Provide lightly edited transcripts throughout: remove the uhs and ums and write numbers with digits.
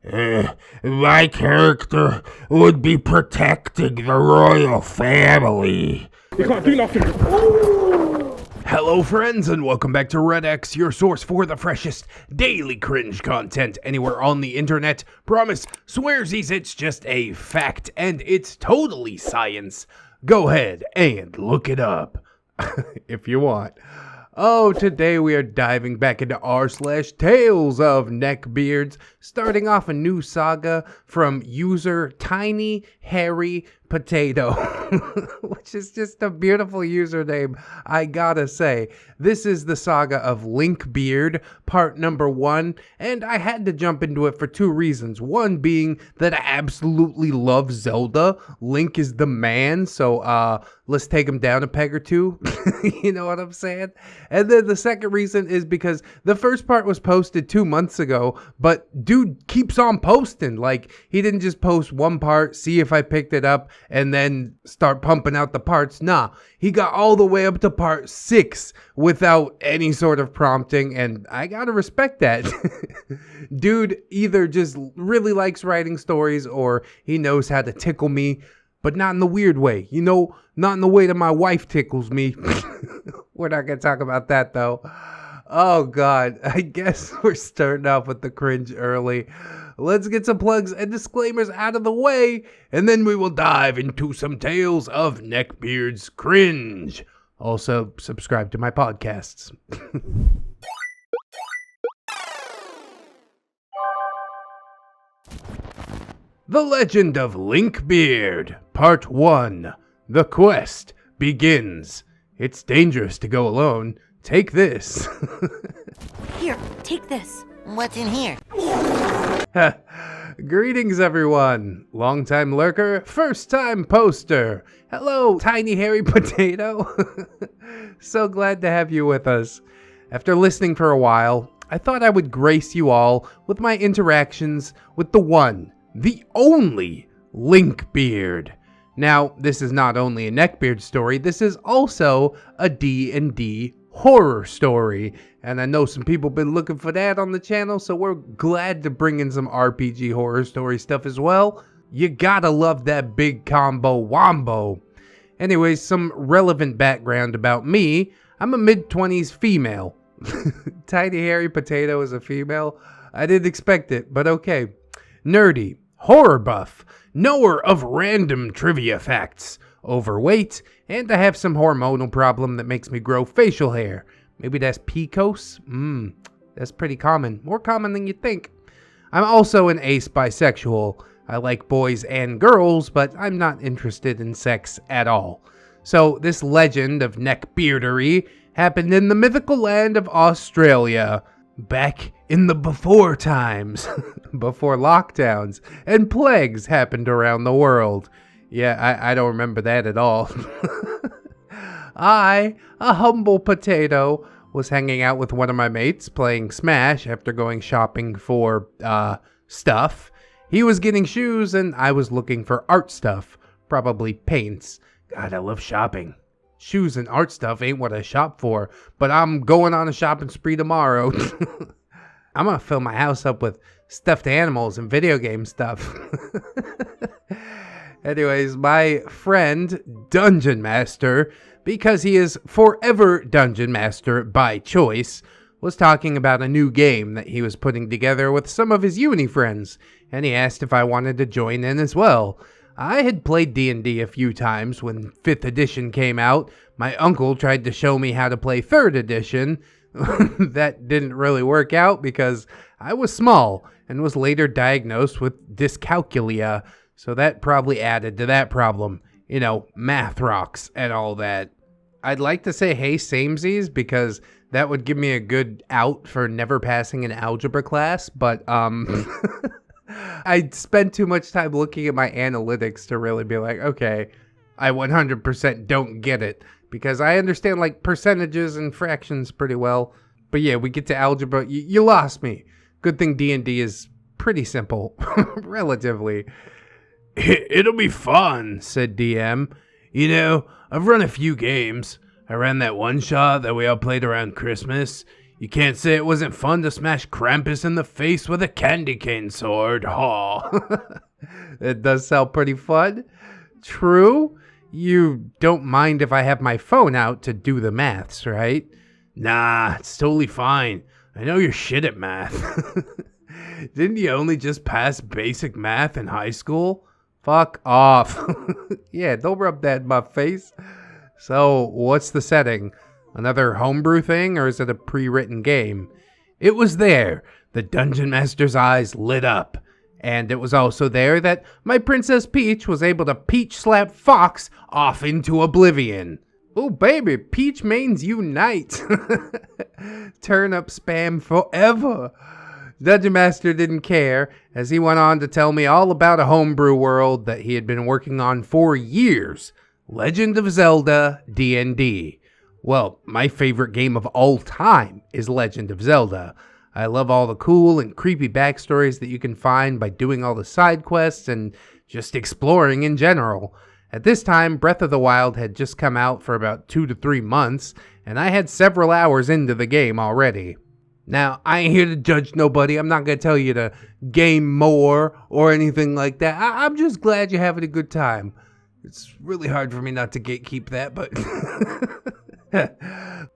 My character would be protecting the royal family. You can't do nothing. Hello friends and welcome back to ReddX, your source for the freshest daily cringe content anywhere on the internet. Promise, swearsies, it's just a fact and it's totally science. Go ahead and look it up if you want. Oh, today we are diving back into r/Tales of Neckbeards, starting off a new saga from user Tiny Hairy Potato, which is just a beautiful username, I gotta say. This is the saga of Linkbeard, part number 1, and I had to jump into it for two reasons. One being that I absolutely love Zelda. Link is the man, so let's take him down a peg or two. You know what I'm saying? And then the second reason is because the first part was posted 2 months ago, but dude keeps on posting. Like, he didn't just post one part, see if I picked it up, and then start pumping out the parts. Nah, he got all the way up to part 6 without any sort of prompting, and I gotta respect that. Dude either just really likes writing stories or he knows how to tickle me, but not in the weird way. You know, not in the way that my wife tickles me. We're not gonna talk about that though. Oh god, I guess we're starting off with the cringe early. Let's get some plugs and disclaimers out of the way, and then we will dive into some Tales of Neckbeards cringe. Also, subscribe to my podcasts. The Legend of Linkbeard, Part 1. The quest begins. It's dangerous to go alone. Take this. Here, take this. What's in here? Greetings, everyone. Long-time lurker, first-time poster. Hello, Tiny Hairy Potato. So glad to have you with us. After listening for a while, I thought I would grace you all with my interactions with the one, the only Linkbeard. Now, this is not only a Neckbeard story, this is also a D&D horror story, and I know some people been looking for that on the channel, so we're glad to bring in some RPG horror story stuff as well. You gotta love that big combo wombo. Anyways, some relevant background about me. I'm a mid-20s female. Tiny Hairy Potato is a female? I didn't expect it, but okay. Nerdy, horror buff, knower of random trivia facts, overweight, and I have some hormonal problem that makes me grow facial hair. Maybe that's PCOS? That's pretty common. More common than you think. I'm also an ace bisexual. I like boys and girls, but I'm not interested in sex at all. So this legend of neckbeardery happened in the mythical land of Australia, back in the before times, before lockdowns and plagues happened around the world. Yeah, I don't remember that at all. I, a humble potato, was hanging out with one of my mates playing Smash after going shopping for, stuff. He was getting shoes and I was looking for art stuff, probably paints. God, I love shopping. Shoes and art stuff ain't what I shop for, but I'm going on a shopping spree tomorrow. I'm gonna fill my house up with stuffed animals and video game stuff. Anyways, my friend, Dungeon Master, because he is forever Dungeon Master by choice, was talking about a new game that he was putting together with some of his uni friends, and he asked if I wanted to join in as well. I had played D&D a few times when 5th edition came out. My uncle tried to show me how to play 3rd edition. That didn't really work out because I was small and was later diagnosed with dyscalculia. So that probably added to that problem. You know, math rocks and all that. I'd like to say hey samesies because that would give me a good out for never passing an algebra class, but I spent too much time looking at my analytics to really be like, okay, I 100% don't get it because I understand like percentages and fractions pretty well. But yeah, we get to algebra, you lost me. Good thing D&D is pretty simple, relatively. It'll be fun, said DM. You know, I've run a few games. I ran that one shot that we all played around Christmas. You can't say it wasn't fun to smash Krampus in the face with a candy cane sword, huh? It does sound pretty fun. True. You don't mind if I have my phone out to do the maths, right? Nah, it's totally fine. I know you're shit at math. Didn't you only just pass basic math in high school? Fuck off. Yeah, don't rub that in my face. So, what's the setting? Another homebrew thing, or is it a pre-written game? It was there. The Dungeon Master's eyes lit up. And it was also there that my Princess Peach was able to peach slap Fox off into oblivion. Oh baby, Peach mains unite. Turnip spam forever. Dungeon Master didn't care, as he went on to tell me all about a homebrew world that he had been working on for years. Legend of Zelda D&D. Well, my favorite game of all time is Legend of Zelda. I love all the cool and creepy backstories that you can find by doing all the side quests and just exploring in general. At this time, Breath of the Wild had just come out for about 2 to 3 months, and I had several hours into the game already. Now, I ain't here to judge nobody. I'm not going to tell you to game more or anything like that. I'm just glad you're having a good time. It's really hard for me not to gatekeep that, but...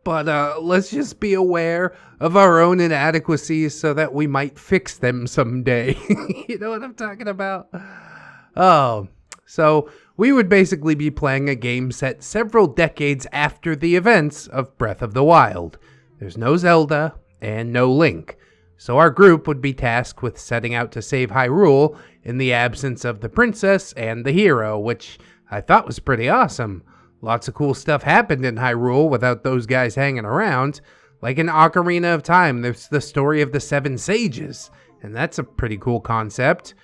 But let's just be aware of our own inadequacies so that we might fix them someday. You know what I'm talking about? Oh, so we would basically be playing a game set several decades after the events of Breath of the Wild. There's no Zelda and no Link. So our group would be tasked with setting out to save Hyrule in the absence of the princess and the hero, which I thought was pretty awesome. Lots of cool stuff happened in Hyrule without those guys hanging around. Like in Ocarina of Time, there's the story of the 7 sages, and that's a pretty cool concept.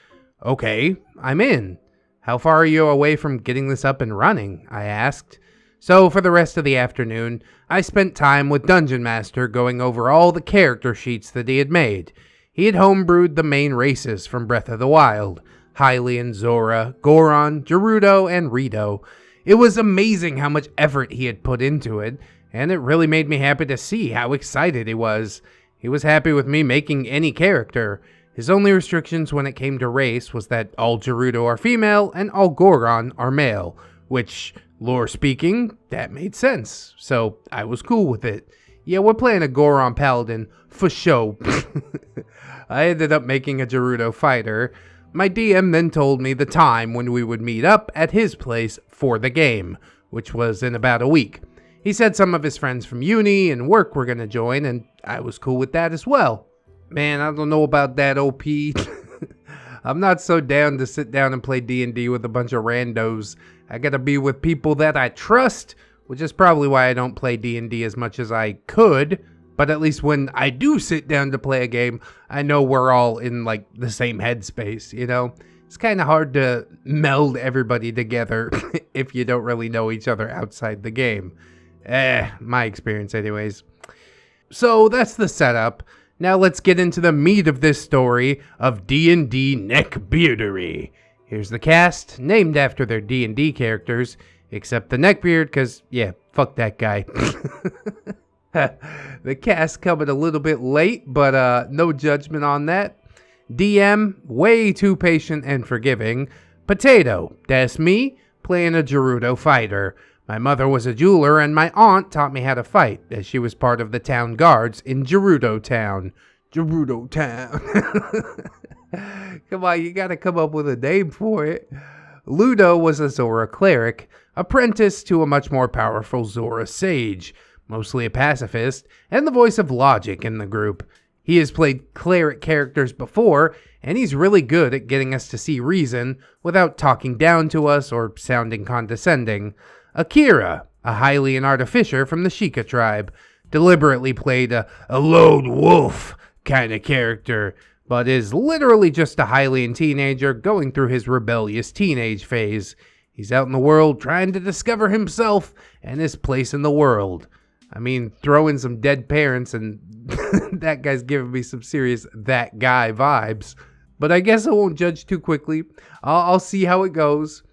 Okay, I'm in. How far are you away from getting this up and running? I asked. So for the rest of the afternoon, I spent time with Dungeon Master going over all the character sheets that he had made. He had homebrewed the main races from Breath of the Wild: Hylian, Zora, Goron, Gerudo, and Rito. It was amazing how much effort he had put into it, and it really made me happy to see how excited he was. He was happy with me making any character. His only restrictions when it came to race was that all Gerudo are female and all Goron are male, which, lore speaking, that made sense, so I was cool with it. Yeah, we're playing a Goron paladin, for show. I ended up making a Gerudo fighter. My DM then told me the time when we would meet up at his place for the game, which was in about a week. He said some of his friends from uni and work were going to join, and I was cool with that as well. Man, I don't know about that, OP. I'm not so down to sit down and play D&D with a bunch of randos. I gotta be with people that I trust, which is probably why I don't play D&D as much as I could. But at least when I do sit down to play a game, I know we're all in, like, the same headspace, you know? It's kind of hard to meld everybody together if you don't really know each other outside the game. My experience anyways. So that's the setup. Now let's get into the meat of this story of D&D neckbeardery. Here's the cast, named after their D&D characters, except the Neckbeard, because, yeah, fuck that guy. The cast coming a little bit late, but no judgment on that. DM, way too patient and forgiving. Potato, that's me, playing a Gerudo fighter. My mother was a jeweler, and my aunt taught me how to fight, as she was part of the town guards in Gerudo Town. Gerudo Town. Come on, you gotta come up with a name for it. Ludo was a Zora cleric, apprentice to a much more powerful Zora sage, mostly a pacifist, and the voice of logic in the group. He has played cleric characters before, and he's really good at getting us to see reason without talking down to us or sounding condescending. Akira, a Hylian artificer from the Sheikah tribe, deliberately played a lone wolf kind of character, but is literally just a Hylian teenager going through his rebellious teenage phase. He's out in the world trying to discover himself and his place in the world. I mean, throw in some dead parents and that guy's giving me some serious that guy vibes. But I guess I won't judge too quickly. I'll see how it goes.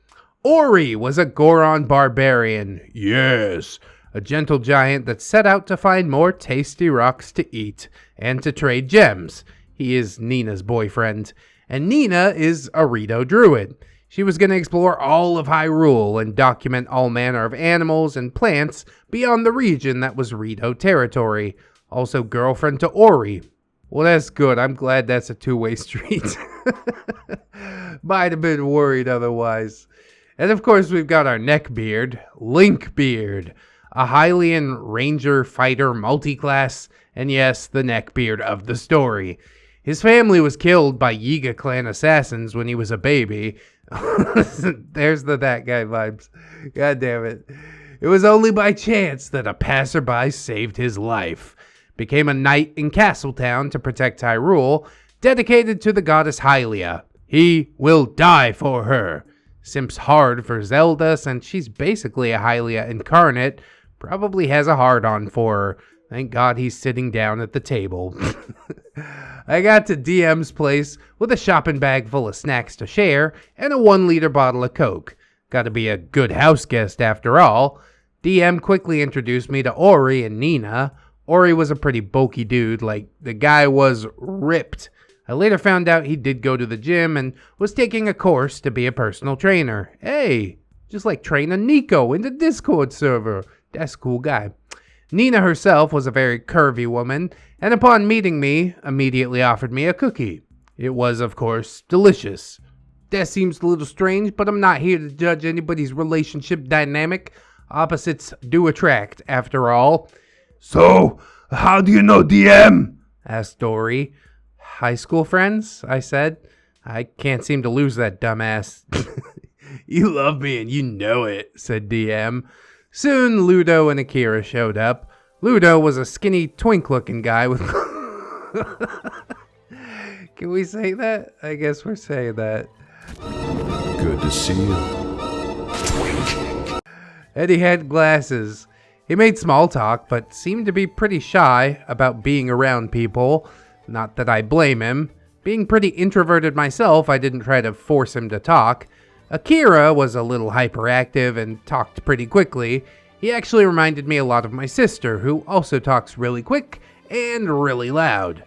Ori was a Goron barbarian. Yes, a gentle giant that set out to find more tasty rocks to eat and to trade gems. He is Nina's boyfriend, and Nina is a Rito druid. She was going to explore all of Hyrule and document all manner of animals and plants beyond the region that was Rito territory. Also girlfriend to Ori. Well, that's good. I'm glad that's a two-way street. Might have been worried otherwise. And of course, we've got our neckbeard, Linkbeard, a Hylian ranger fighter multi-class, and yes, the neckbeard of the story. His family was killed by Yiga clan assassins when he was a baby. There's the that guy vibes. God damn it. It was only by chance that a passerby saved his life. Became a knight in Castletown to protect Hyrule, dedicated to the goddess Hylia. He will die for her. Simps hard for Zelda since she's basically a Hylia incarnate. Probably has a hard-on for her. Thank God he's sitting down at the table. I got to DM's place with a shopping bag full of snacks to share and a 1-liter bottle of Coke. Gotta be a good house guest after all. DM quickly introduced me to Ori and Nina. Ori was a pretty bulky dude, like the guy was ripped. I later found out he did go to the gym and was taking a course to be a personal trainer. Hey, just like training Nico in the Discord server. That's a cool guy. Nina herself was a very curvy woman, and upon meeting me, immediately offered me a cookie. It was, of course, delicious. That seems a little strange, but I'm not here to judge anybody's relationship dynamic. Opposites do attract, after all. So, how do you know DM? Asked Dory. High school friends, I said. I can't seem to lose that dumbass. You love me and you know it, said DM. Soon, Ludo and Akira showed up. Ludo was a skinny, twink-looking guy with... Can we say that? I guess we're saying that. Good to see you. And he had glasses. He made small talk, but seemed to be pretty shy about being around people. Not that I blame him. Being pretty introverted myself, I didn't try to force him to talk. Akira was a little hyperactive and talked pretty quickly. He actually reminded me a lot of my sister, who also talks really quick and really loud.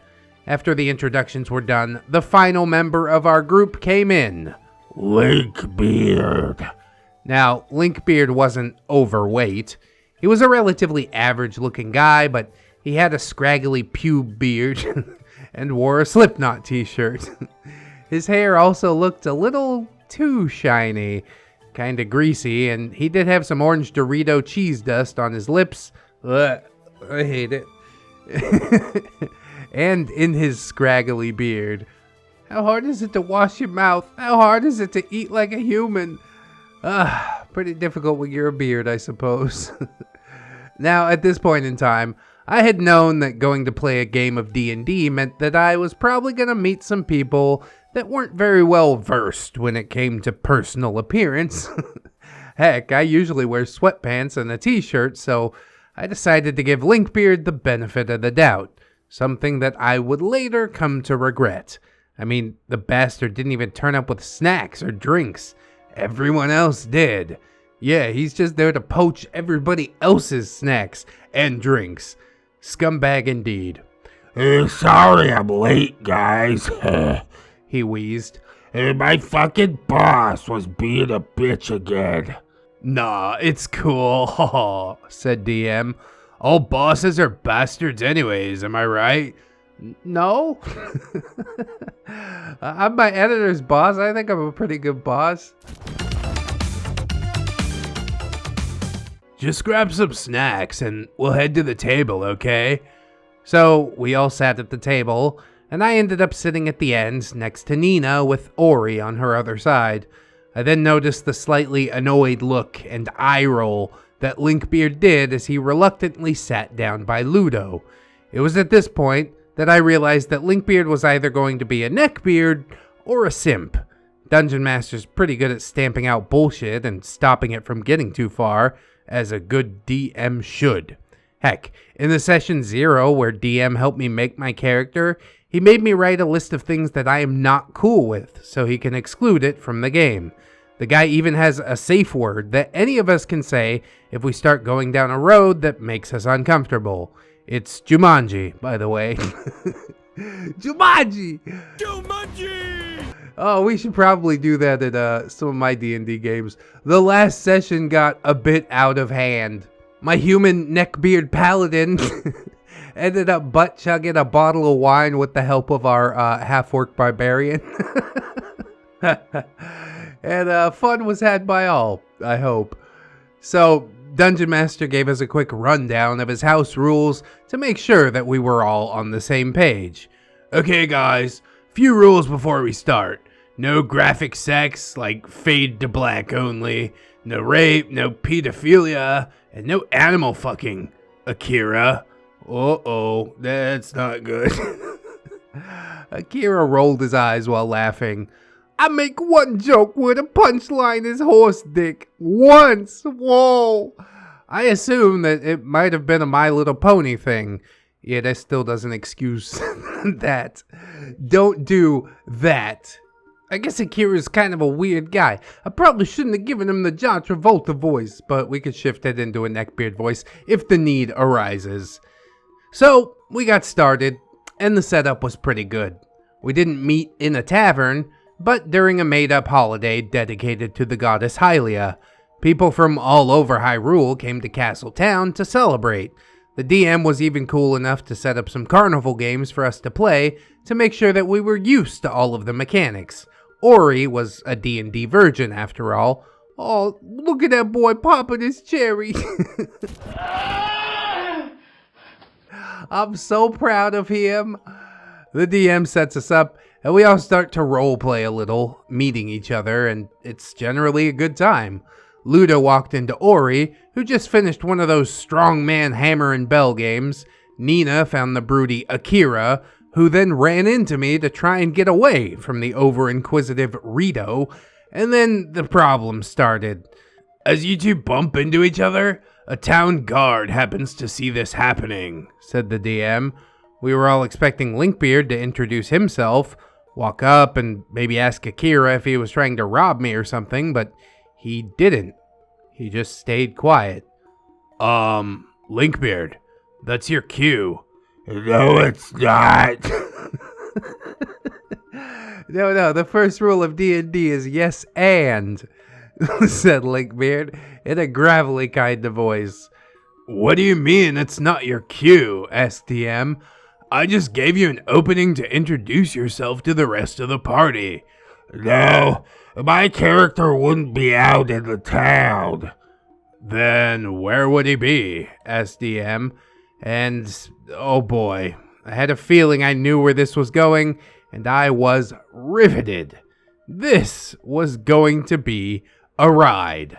After the introductions were done, the final member of our group came in. Linkbeard. Now, Linkbeard wasn't overweight. He was a relatively average-looking guy, but he had a scraggly pube beard and wore a Slipknot t-shirt. His hair also looked a little too shiny, kinda greasy, and he did have some orange Dorito cheese dust on his lips. Ugh, I hate it. And in his scraggly beard. How hard is it to wash your mouth? How hard is it to eat like a human? Pretty difficult with your beard, I suppose. Now, at this point in time, I had known that going to play a game of D&D meant that I was probably going to meet some people that weren't very well versed when it came to personal appearance. Heck, I usually wear sweatpants and a t-shirt, so I decided to give Linkbeard the benefit of the doubt, something that I would later come to regret. I mean, the bastard didn't even turn up with snacks or drinks. Everyone else did. Yeah, he's just there to poach everybody else's snacks and drinks. Scumbag indeed. Sorry I'm late, guys. He wheezed. My fucking boss was being a bitch again. Nah, it's cool, said DM. All bosses are bastards anyways, am I right? No? I'm my editor's boss. I think I'm a pretty good boss. Just grab some snacks and we'll head to the table, okay? So we all sat at the table, and I ended up sitting at the end next to Nina with Ori on her other side. I then noticed the slightly annoyed look and eye roll that Linkbeard did as he reluctantly sat down by Ludo. It was at this point that I realized that Linkbeard was either going to be a neckbeard or a simp. Dungeon Master's pretty good at stamping out bullshit and stopping it from getting too far, as a good DM should. Heck, in the session 0 where DM helped me make my character, he made me write a list of things that I am not cool with, so he can exclude it from the game. The guy even has a safe word that any of us can say if we start going down a road that makes us uncomfortable. It's Jumanji, by the way. Jumanji! Jumanji! Oh, we should probably do that at some of my D&D games. The last session got a bit out of hand. My human neckbeard paladin ended up butt-chugging a bottle of wine with the help of our half-orc barbarian. And fun was had by all, I hope. So, Dungeon Master gave us a quick rundown of his house rules to make sure that we were all on the same page. Okay guys, few rules before we start. No graphic sex, like fade to black only. No rape, no pedophilia, and no animal fucking. Akira. Uh-oh, that's not good. Akira rolled his eyes while laughing. I make one joke where the punchline is horse dick. Once. Whoa. I assume that it might have been a My Little Pony thing. Yeah, that still doesn't excuse that. Don't do that. I guess Akira's kind of a weird guy. I probably shouldn't have given him the John Travolta voice, but we could shift it into a neckbeard voice if the need arises. So, we got started, and the setup was pretty good. We didn't meet in a tavern, but during a made-up holiday dedicated to the goddess Hylia. People from all over Hyrule came to Castle Town to celebrate. The DM was even cool enough to set up some carnival games for us to play to make sure that we were used to all of the mechanics. Ori was a D&D virgin after all. Oh, look at that boy popping his cherry. I'm so proud of him. The DM sets us up, and we all start to roleplay a little, meeting each other, and it's generally a good time. Ludo walked into Ori, who just finished one of those strongman hammer and bell games. Nina found the broody Akira, who then ran into me to try and get away from the over-inquisitive Rito, and then the problem started. As you two bump into each other, a town guard happens to see this happening, said the DM. We were all expecting Linkbeard to introduce himself, walk up and maybe ask Akira if he was trying to rob me or something, but he didn't. He just stayed quiet. Linkbeard, that's your cue. No, it's not. No, the first rule of D&D is yes and, said Linkbeard in a gravelly kind of voice. What do you mean it's not your cue? Asked DM. I just gave you an opening to introduce yourself to the rest of the party. No, my character wouldn't be out in the town. Then where would he be? Asked DM. And, oh boy, I had a feeling I knew where this was going, and I was riveted. This was going to be a ride.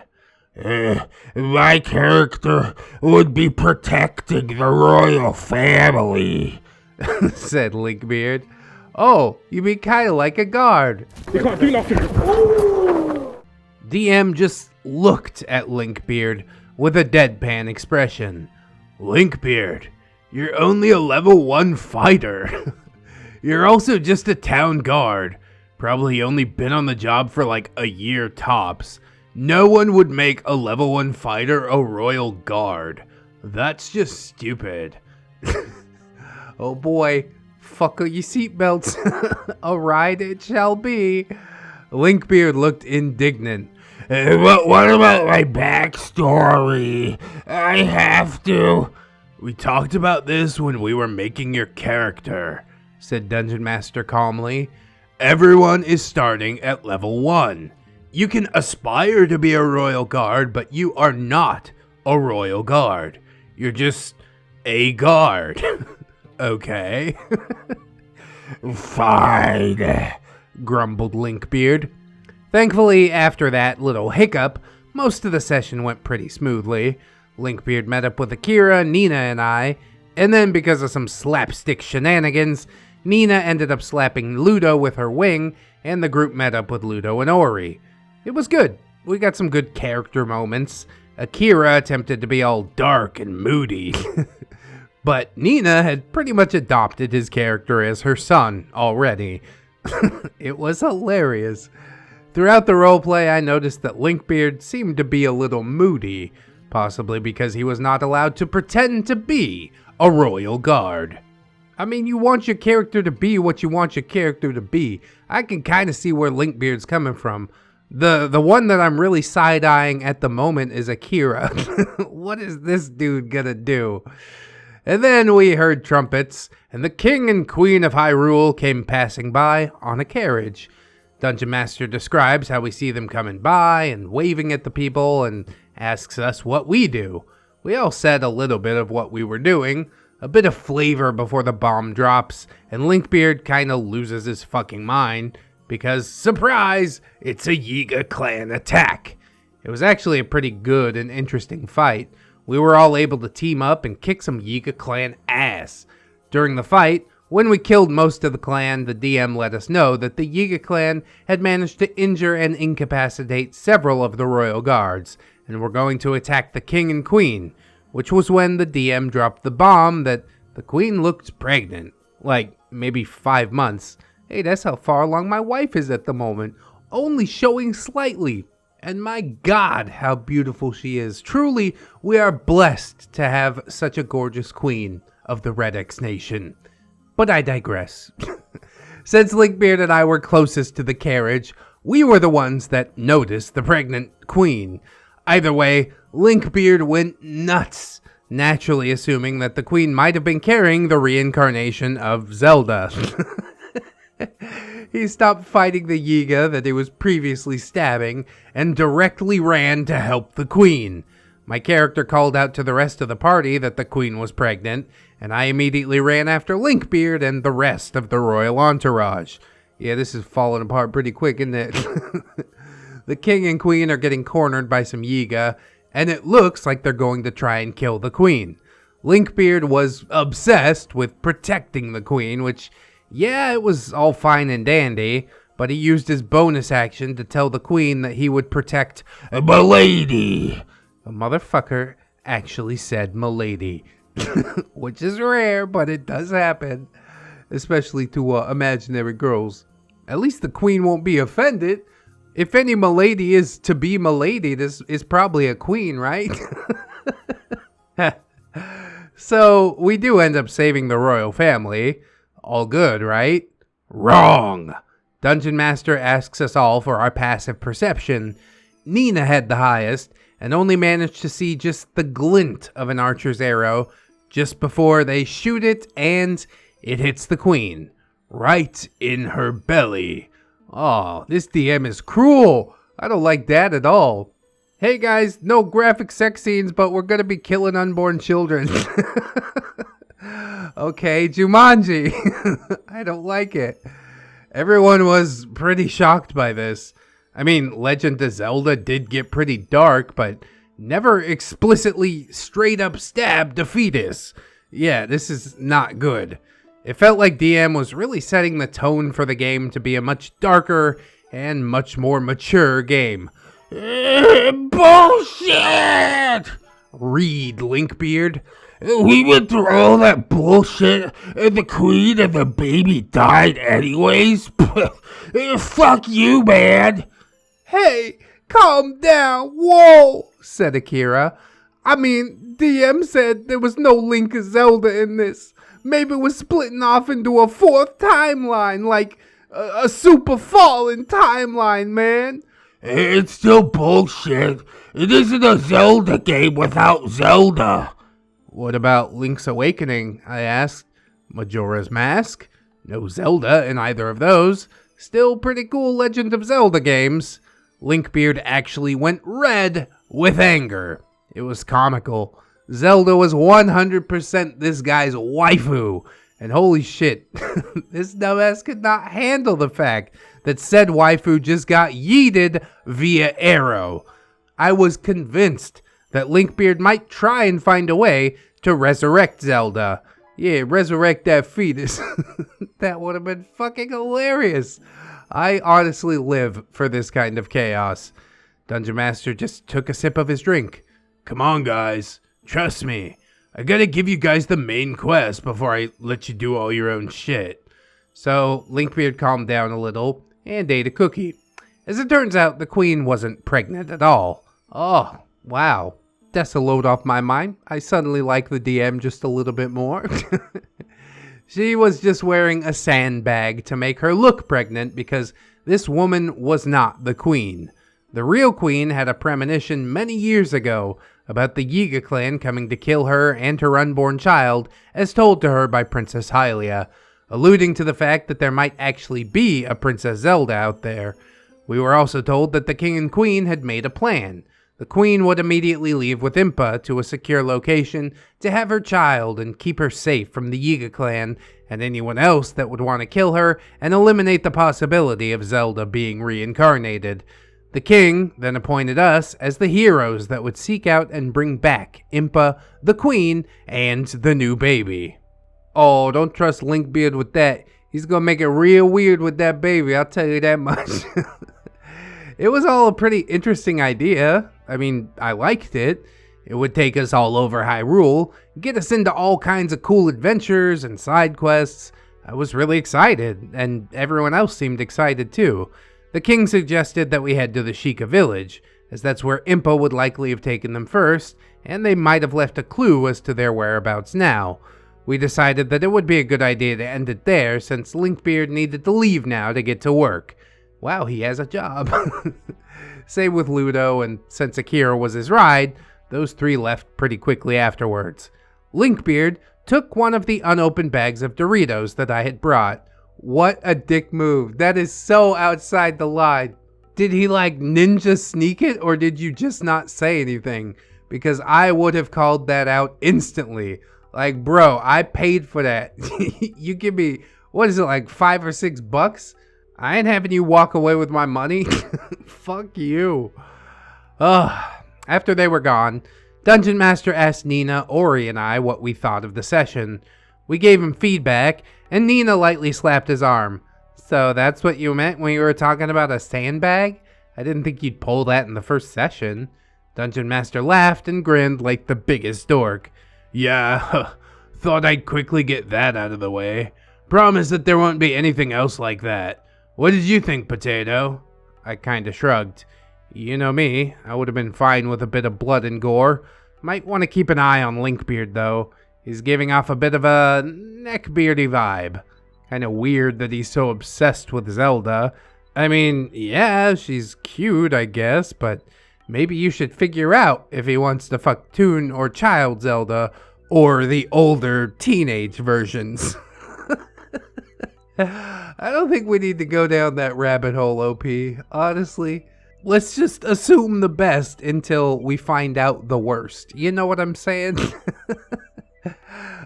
My character would be protecting the royal family, said Linkbeard. Oh, you mean kind of like a guard. You can't do nothing. DM just looked at Linkbeard with a deadpan expression. Linkbeard, you're only a level 1 fighter. You're also just a town guard. Probably only been on the job for like a year tops. No one would make a level 1 fighter a royal guard. That's just stupid. Oh boy, buckle your seatbelts. A ride it shall be. Linkbeard looked indignant. What about my backstory? I have to. We talked about this when we were making your character, said Dungeon Master calmly. Everyone is starting at level 1. You can aspire to be a royal guard, but you are not a royal guard. You're just a guard. Okay. Fine, grumbled Linkbeard. Thankfully, after that little hiccup, most of the session went pretty smoothly. Linkbeard met up with Akira, Nina, and I, and then because of some slapstick shenanigans, Nina ended up slapping Ludo with her wing, and the group met up with Ludo and Ori. It was good. We got some good character moments. Akira attempted to be all dark and moody. But Nina had pretty much adopted his character as her son already. It was hilarious. Throughout the roleplay, I noticed that Linkbeard seemed to be a little moody, possibly because he was not allowed to pretend to be a royal guard. I mean, you want your character to be what you want your character to be. I can kind of see where Linkbeard's coming from. The one that I'm really side-eyeing at the moment is Akira. What is this dude gonna do? And then we heard trumpets, and the king and queen of Hyrule came passing by on a carriage. Dungeon Master describes how we see them coming by and waving at the people and asks us what we do. We all said a little bit of what we were doing, a bit of flavor before the bomb drops, and Linkbeard kinda loses his fucking mind because, surprise, it's a Yiga clan attack. It was actually a pretty good and interesting fight. We were all able to team up and kick some Yiga clan ass. During the fight, when we killed most of the clan, the DM let us know that the Yiga clan had managed to injure and incapacitate several of the royal guards, and were going to attack the king and queen, which was when the DM dropped the bomb that the queen looked pregnant. Like, maybe 5 months. Hey, that's how far along my wife is at the moment. Only showing slightly. And my God, how beautiful she is. Truly, we are blessed to have such a gorgeous queen of the ReddX nation. But I digress. Since Linkbeard and I were closest to the carriage, we were the ones that noticed the pregnant queen. Either way, Linkbeard went nuts, naturally assuming that the queen might have been carrying the reincarnation of Zelda. He stopped fighting the Yiga that he was previously stabbing and directly ran to help the queen. My character called out to the rest of the party that the queen was pregnant, and I immediately ran after Linkbeard and the rest of the royal entourage. Yeah, this is falling apart pretty quick, isn't it? The king and queen are getting cornered by some Yiga, and it looks like they're going to try and kill the queen. Linkbeard was obsessed with protecting the queen, which, yeah, it was all fine and dandy, but he used his bonus action to tell the queen that he would protect Milady. The motherfucker actually said Milady, which is rare, but it does happen, especially to imaginary girls. At least the queen won't be offended. If any Milady is to be Milady, this is probably a queen, right? So, we do end up saving the royal family. All good, right? Wrong! Dungeon Master asks us all for our passive perception. Nina had the highest, and only managed to see just the glint of an archer's arrow just before they shoot it, and it hits the queen. Right in her belly. Oh, this DM is cruel. I don't like that at all. Hey guys, no graphic sex scenes, but we're gonna be killing unborn children. Okay, Jumanji. I don't like it. Everyone was pretty shocked by this. I mean, Legend of Zelda did get pretty dark, but never explicitly straight up stabbed a fetus. Yeah, this is not good. It felt like DM was really setting the tone for the game to be a much darker and much more mature game. Bullshit! Read, Linkbeard. We went through all that bullshit, and the queen and the baby died anyways? Fuck you, man! Hey, calm down, whoa, said Akira. I mean, DM said there was no Link of Zelda in this. Maybe we're splitting off into a fourth timeline, like a super fallen timeline, man. It's still bullshit. It isn't a Zelda game without Zelda. What about Link's Awakening? I asked. Majora's Mask? No Zelda in either of those. Still pretty cool Legend of Zelda games. Linkbeard actually went red with anger. It was comical. Zelda was 100% this guy's waifu. And holy shit, this dumbass could not handle the fact that said waifu just got yeeted via arrow. I was convinced that Linkbeard might try and find a way to resurrect Zelda. Yeah, resurrect that fetus. That would have been fucking hilarious. I honestly live for this kind of chaos. Dungeon Master just took a sip of his drink. Come on, guys. Trust me. I gotta give you guys the main quest before I let you do all your own shit. So, Linkbeard calmed down a little and ate a cookie. As it turns out, the queen wasn't pregnant at all. Oh, wow. That's a load off my mind. I suddenly like the DM just a little bit more. She was just wearing a sandbag to make her look pregnant because this woman was not the queen. The real queen had a premonition many years ago about the Yiga clan coming to kill her and her unborn child, as told to her by Princess Hylia, alluding to the fact that there might actually be a Princess Zelda out there. We were also told that the king and queen had made a plan. The queen would immediately leave with Impa to a secure location to have her child and keep her safe from the Yiga clan and anyone else that would want to kill her and eliminate the possibility of Zelda being reincarnated. The king then appointed us as the heroes that would seek out and bring back Impa, the queen, and the new baby. Oh, don't trust Linkbeard with that. He's gonna make it real weird with that baby, I'll tell you that much. It was all a pretty interesting idea. I mean, I liked it. It would take us all over Hyrule, get us into all kinds of cool adventures and side quests. I was really excited, and everyone else seemed excited too. The king suggested that we head to the Sheikah village, as that's where Impa would likely have taken them first, and they might have left a clue as to their whereabouts now. We decided that it would be a good idea to end it there, since Linkbeard needed to leave now to get to work. Wow, he has a job. Same with Ludo, and since Akira was his ride, those three left pretty quickly afterwards. Linkbeard took one of the unopened bags of Doritos that I had brought. What a dick move. That is so outside the line. Did he like ninja sneak it, or did you just not say anything? Because I would have called that out instantly. Like, bro, I paid for that. You give me, what is it, like $5 or $6? I ain't having you walk away with my money. Fuck you. After they were gone, Dungeon Master asked Nina, Ori, and I what we thought of the session. We gave him feedback, and Nina lightly slapped his arm. So that's what you meant when you were talking about a sandbag? I didn't think you'd pull that in the first session. Dungeon Master laughed and grinned like the biggest dork. Yeah, thought I'd quickly get that out of the way. Promise that there won't be anything else like that. What did you think, Potato? I kinda shrugged. You know me, I would have been fine with a bit of blood and gore. Might want to keep an eye on Linkbeard though. He's giving off a bit of a neckbeardy vibe. Kinda weird that he's so obsessed with Zelda. I mean, yeah, she's cute, I guess, but maybe you should figure out if he wants to fuck Toon or Child Zelda, or the older teenage versions. I don't think we need to go down that rabbit hole, OP. Honestly, let's just assume the best until we find out the worst. You know what I'm saying?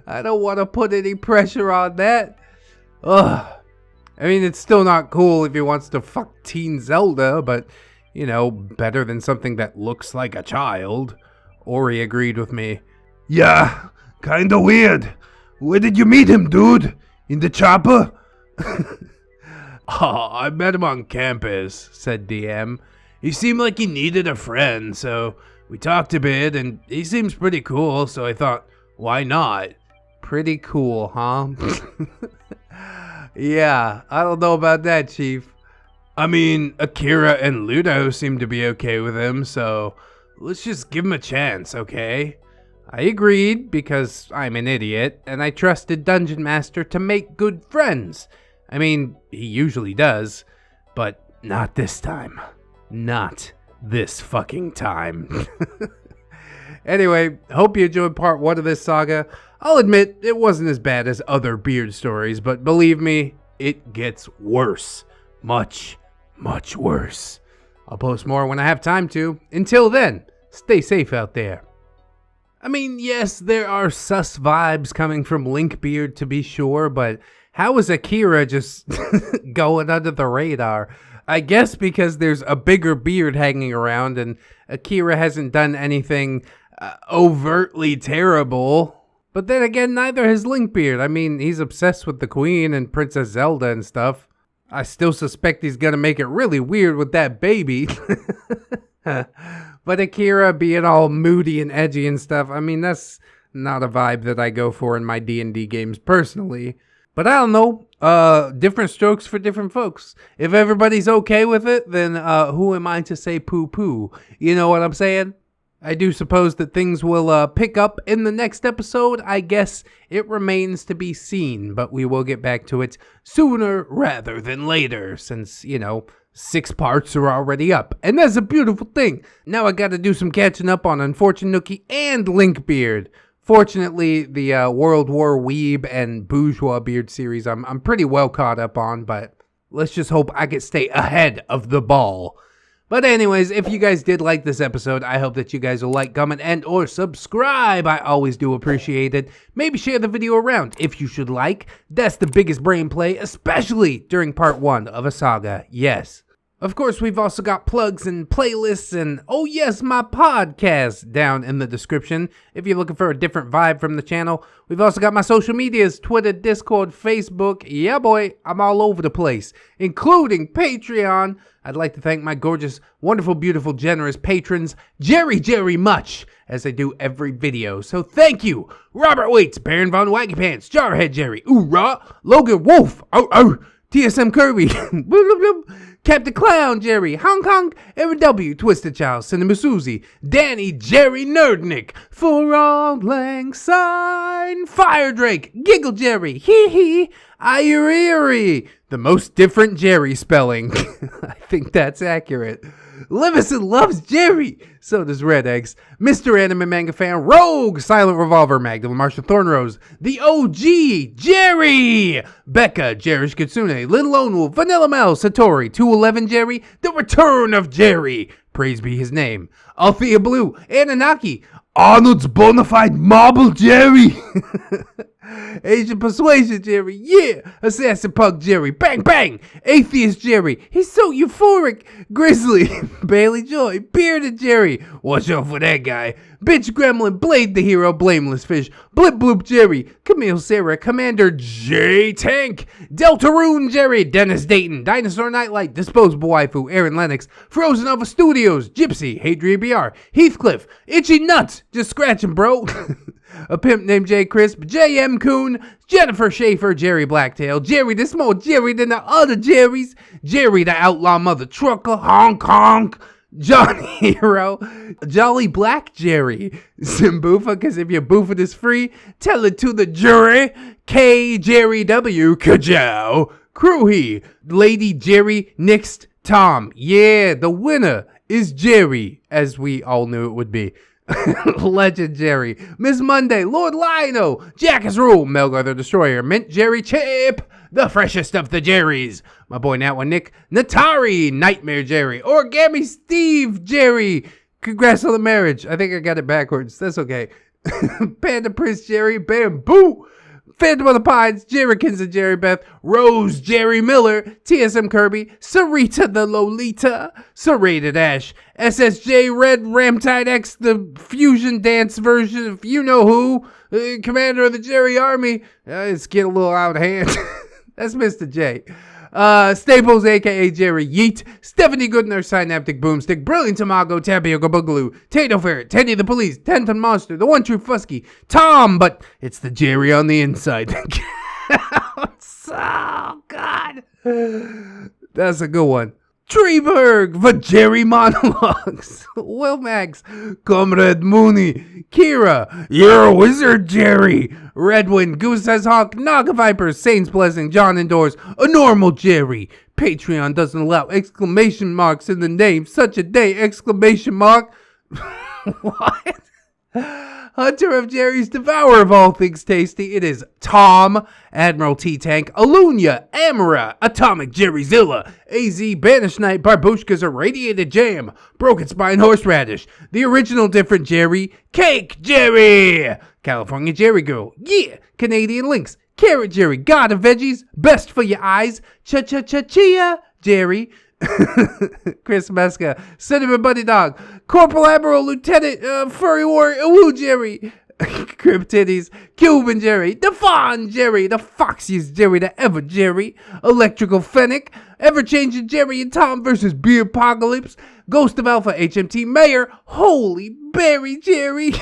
I don't want to put any pressure on that. Ugh. I mean, it's still not cool if he wants to fuck Teen Zelda, but, you know, better than something that looks like a child. Ori agreed with me. Yeah, kinda weird. Where did you meet him, dude? In the chopper? Oh, I met him on campus, said DM. He seemed like he needed a friend, so we talked a bit, and he seems pretty cool, so I thought, why not? Pretty cool, huh? Yeah, I don't know about that, Chief. I mean, Akira and Ludo seem to be okay with him, so let's just give him a chance, okay? I agreed because I'm an idiot, and I trusted Dungeon Master to make good friends. I mean, he usually does, but not this time. Not this fucking time. Anyway, hope you enjoyed part 1 of this saga. I'll admit, it wasn't as bad as other beard stories, but believe me, it gets worse. Much, much worse. I'll post more when I have time to. Until then, stay safe out there. I mean, yes, there are sus vibes coming from Linkbeard to be sure, but how is Akira just going under the radar? I guess because there's a bigger beard hanging around and Akira hasn't done anything overtly terrible. But then again, neither has Linkbeard. I mean, he's obsessed with the Queen and Princess Zelda and stuff. I still suspect he's gonna make it really weird with that baby. But Akira being all moody and edgy and stuff, I mean, that's not a vibe that I go for in my D&D games personally. But I don't know, Different strokes for different folks. If everybody's okay with it, then who am I to say poo-poo? You know what I'm saying? I do suppose that things will pick up in the next episode. I guess it remains to be seen, but we will get back to it sooner rather than later, since, 6 parts are already up. And that's a beautiful thing. Now I gotta do some catching up on Unfortunate Nookie and Linkbeard. Fortunately, the World War Weeb and Bourgeois Beard series I'm pretty well caught up on, but let's just hope I can stay ahead of the ball. But anyways, if you guys did like this episode, I hope that you guys will like, comment, and or subscribe. I always do appreciate it. Maybe share the video around if you should like. That's the biggest brain play, especially during part 1 of a saga. Yes. Of course, we've also got plugs and playlists and, oh yes, my podcast down in the description if you're looking for a different vibe from the channel. We've also got my social medias, Twitter, Discord, Facebook. Yeah, boy, I'm all over the place, including Patreon. I'd like to thank my gorgeous, wonderful, beautiful, generous patrons, Jerry Much, as I do every video. So thank you, Robert Waits, Baron Von Waggy Pants, Jarhead Jerry, Oorah, Logan Wolf, TSM Kirby, Captain Clown Jerry, Hong Kong, Aaron W, Twisted Child, Cinema Susie, Danny Jerry Nerdnick, For All Lang Syne, Fire Drake, Giggle Jerry, Hee Hee, Irie, the most different Jerry spelling. I think that's accurate. Livison loves Jerry. So does ReddX. Mr. Anime Manga Fan, Rogue, Silent Revolver, Magdalene Marshall Thornrose, the OG, Jerry, Becca, Jerish Kitsune, Little Lone Wolf, Vanilla Mel, Satori, 211 Jerry, The Return of Jerry, praise be his name, Althea Blue, Anunnaki, Arnold's Bonafide Marble Jerry, Asian Persuasion Jerry, yeah, Assassin Punk Jerry, Bang Bang, Atheist Jerry, he's so euphoric, Grizzly, Bailey Joy, Bearded Jerry, watch out for that guy, Bitch Gremlin, Blade the Hero, Blameless Fish, Blip Bloop Jerry, Camille Sarah, Commander J Tank, Deltaroon Jerry, Dennis Dayton, Dinosaur Nightlight, Disposable Waifu, Aaron Lennox, Frozen Over Studios, Gypsy, Hadria BR, Heathcliff, Itchy Nuts, just scratching bro, a pimp named J Crisp, J.M. Coon, Jennifer Schaefer, Jerry Blacktail, Jerry the Small Jerry than the other Jerrys, Jerry the Outlaw Mother Trucker, Hong Kong, John Hero, Jolly Black Jerry, Zimbufa, because if your boofing is free, tell it to the jury, K. Jerry W. Kajow, Crewhee, Lady Jerry Next Tom. Yeah, the winner is Jerry, as we all knew it would be. Legend Jerry, Miss Monday, Lord Lino, Jackass Rule, Melgar the Destroyer, Mint Jerry Chip, the freshest of the Jerrys, my boy Nat One Nick, Natari, Nightmare Jerry, Origami Steve Jerry, congrats on the marriage, I think I got it backwards, that's okay, Panda Prince Jerry, Bamboo, Phantom of the Pines, Jerrykins and Jerry Beth, Rose Jerry Miller, TSM Kirby, Sarita the Lolita, Serrated Ash, SSJ Red Ramtide X, the fusion dance version of you know who, Commander of the Jerry Army, it's getting a little out of hand, that's Mr. J. Staples, aka Jerry Yeet, Stephanie Goodner, Synaptic Boomstick, Brilliant Tamago, Tapioca Boogaloo, Tato Ferret, Teddy the Police, Tenton Monster, the One True Fusky, Tom, but it's the Jerry on the inside that counts. Oh, God. That's a good one. Treeberg, the Jerry Monologues, Wilmax, Comrade Mooney, Kira, you're a wizard, Jerry, Redwind, Goose Says Hawk, Naga Viper, Saints Blessing, John Indoors, a normal Jerry. Patreon doesn't allow exclamation marks in the name, such a day, exclamation mark. What? Hunter of Jerry's, Devourer of all things tasty, it is Tom, Admiral T-Tank, Alunia, Amara, Atomic Jerryzilla, AZ, Banish Knight, Barbushka's Irradiated Jam, Broken Spine Horseradish, the original different Jerry, Cake Jerry, California Jerry Girl, yeah, Canadian Lynx, Carrot Jerry, God of Veggies, Best for Your Eyes, Cha-Cha-Cha-Chia Jerry, Chris Meska, Cinnamon Buddy Dog, Corporal Admiral Lieutenant Furry Warrior Woo Jerry, Crib Titties, Cuban Jerry, the Fawn Jerry, the Foxiest Jerry, the Ever Jerry, Electrical Fennec, Ever-changing Jerry and Tom versus Beer Apocalypse, Ghost of Alpha HMT Mayor, Holy Berry Jerry,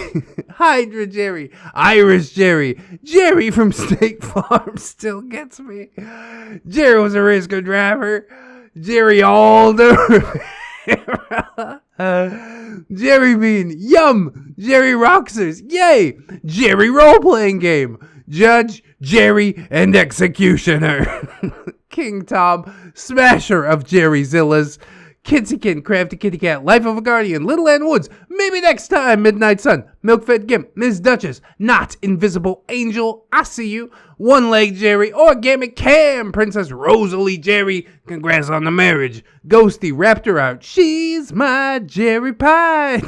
Hydra Jerry, Irish Jerry, Jerry from State Farm still gets me. Jerry was a race car driver. Jerry Alder. Jerry Bean, yum! Jerry Roxers, yay! Jerry role-playing game, Judge, Jerry, and Executioner. King Tom, Smasher of Jerry Zillas, Kitsykin, Crafty Kitty Cat, Life of a Guardian, Little Ann Woods, maybe next time, Midnight Sun, Milkfed Gimp, Miss Duchess, Not Invisible Angel, I See You, One Leg Jerry, Organic Cam, Princess Rosalie Jerry, congrats on the marriage, Ghosty Raptor out, she's my Jerry Pie,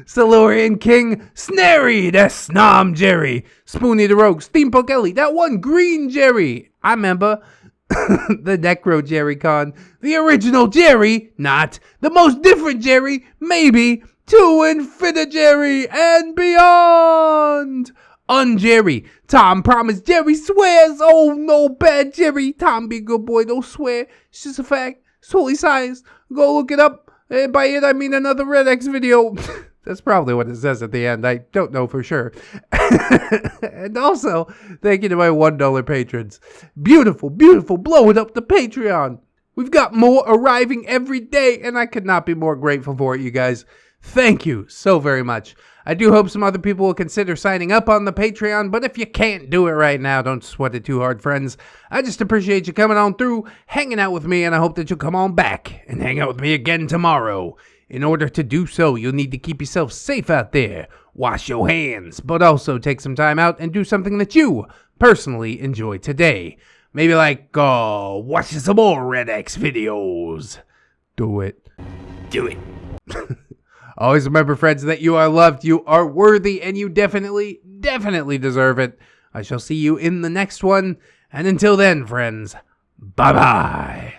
Silurian King, Snary, that's Snom Jerry, Spoonie the Rogue, Steampunk Ellie, that one Green Jerry, I remember, the Necro Jerry Con, the original Jerry, not the most different Jerry, maybe, to Infinite Jerry and beyond. Unjerry, Tom promised Jerry swears, oh no bad Jerry, Tom be a good boy, don't swear, it's just a fact, it's holy science, go look it up, and by it I mean another ReddX video. That's probably what it says at the end. I don't know for sure. And also, thank you to my $1 patrons. Beautiful, beautiful, blowing up the Patreon. We've got more arriving every day, and I could not be more grateful for it, you guys. Thank you so very much. I do hope some other people will consider signing up on the Patreon, but if you can't do it right now, don't sweat it too hard, friends. I just appreciate you coming on through, hanging out with me, and I hope that you'll come on back and hang out with me again tomorrow. In order to do so, you'll need to keep yourself safe out there, wash your hands, but also take some time out and do something that you personally enjoy today. Maybe like, watch some more ReddX videos. Do it. Do it. Always remember, friends, that you are loved, you are worthy, and you definitely deserve it. I shall see you in the next one, and until then, friends, bye-bye.